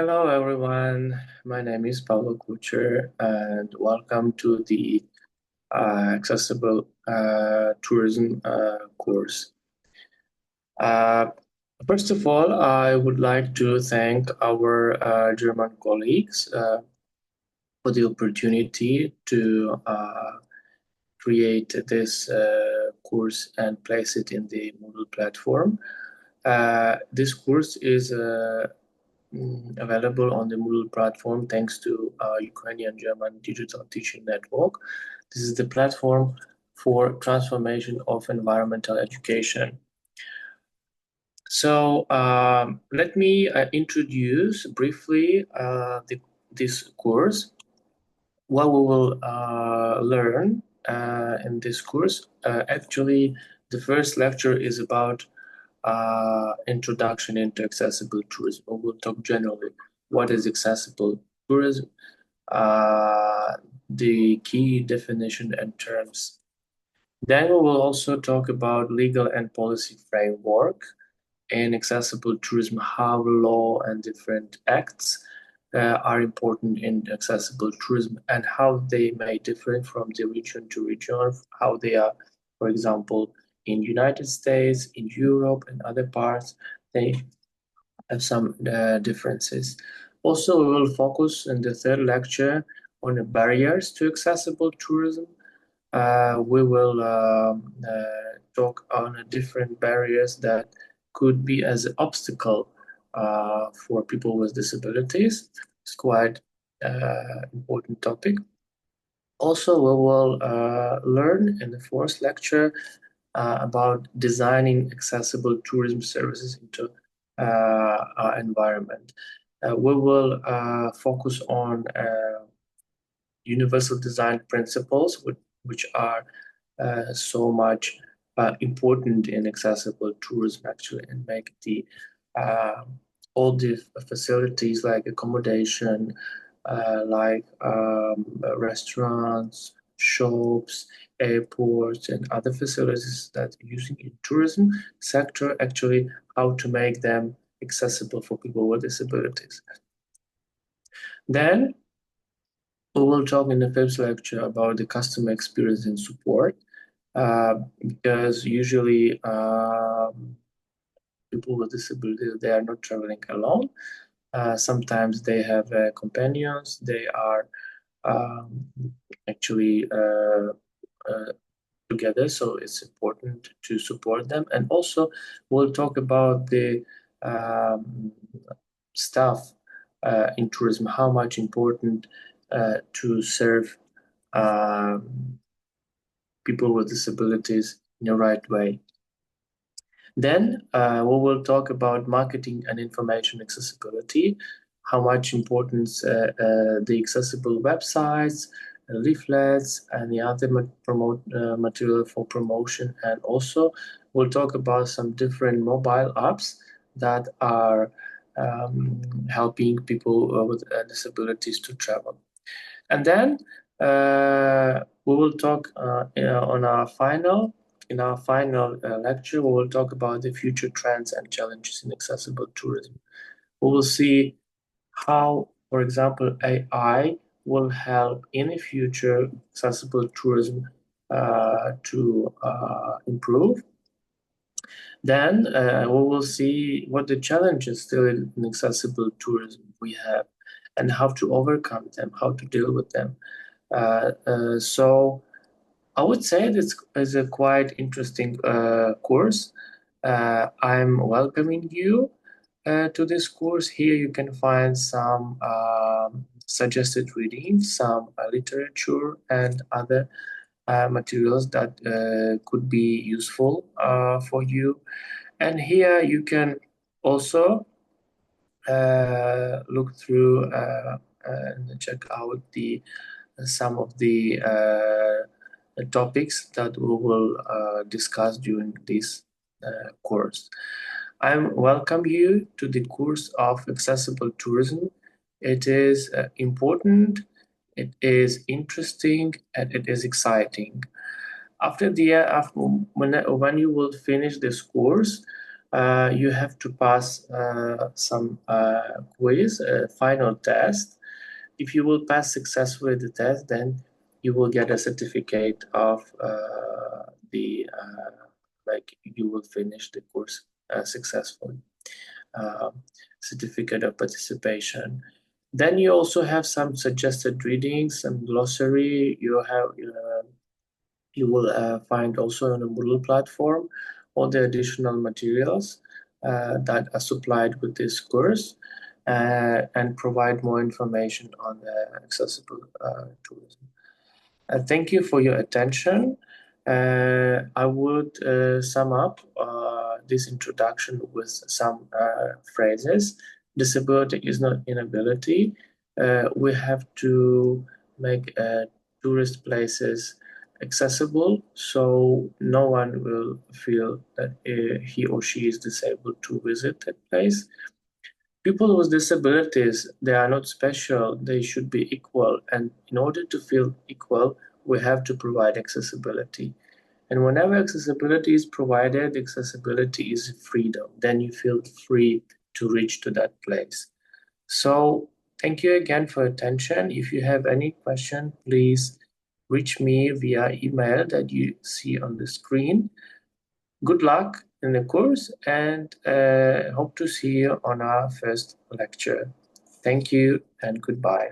Hello, everyone. My name is Paulo Kucher, and welcome to the Accessible Tourism course. Uh, First of all, I would like to thank our German colleagues for the opportunity to create this course and place it in the Moodle platform. This course is available on the Moodle platform thanks to Ukrainian-German Digital Teaching Network. This is the platform for transformation of environmental education. So let me introduce briefly this course. What we will learn in this course. Actually, the first lecture is about introduction into accessible tourism. We'll talk generally what is accessible tourism, the key definition and terms. Then we will also talk about legal and policy framework in accessible tourism, how law and different acts are important in accessible tourism and how they may differ from the region to region, how they are, for example, in United States, in Europe, and other parts, they have some differences. Also, we will focus in the third lecture on the barriers to accessible tourism. We will talk on different barriers that could be as an obstacle for people with disabilities. It's quite important topic. Also, we will learn in the fourth lecture about designing accessible tourism services into our environment. We will focus on universal design principles, which are so much important in accessible tourism, actually, and make the all the facilities like accommodation, like restaurants, shops, airports, and other facilities that are using in tourism sector, actually how to make them accessible for people with disabilities. Then we will talk in the fifth lecture about the customer experience and support, because usually people with disabilities, they are not traveling alone. Sometimes they have companions. They are actually together, so it's important to support them. And also, we'll talk about the staff in tourism, how much important to serve people with disabilities in the right way. Then we will talk about marketing and information accessibility, how much importance the accessible websites, leaflets, and the other material for promotion. And also we'll talk about some different mobile apps that are helping people with disabilities to travel. And then we will talk in our final lecture, we will talk about the future trends and challenges in accessible tourism. We will see how, for example, AI will help in the future accessible tourism to improve. Then we will see what the challenges still in accessible tourism we have and how to overcome them, how to deal with them. So I would say this is a quite interesting course. I'm welcoming you to this course. Here you can find some suggested readings, some literature, and other materials that could be useful for you. And here you can also look through and check out some of the topics that we will discuss during this course. I welcome you to the course of accessible tourism. It is important, it is interesting, and it is exciting. When you will finish this course, You have to pass some quiz, final test. If you will pass successfully the test, then you will get a certificate of the like you will finish the course successfully. Uh, Certificate of participation. Then you also have some suggested readings, some glossary. You will find also on the Moodle platform all the additional materials that are supplied with this course and provide more information on the accessible tourism. Thank you for your attention. I would sum up this introduction with some phrases. Disability is not inability. We have to make tourist places accessible so no one will feel that he or she is disabled to visit that place. People with disabilities, they are not special, they should be equal. And in order to feel equal, we have to provide accessibility. And whenever accessibility is provided, accessibility is freedom. Then you feel free to reach to that place. So thank you again for attention. If you have any question, please reach me via email that you see on the screen. Good luck in the course and hope to see you on our first lecture. Thank you and goodbye.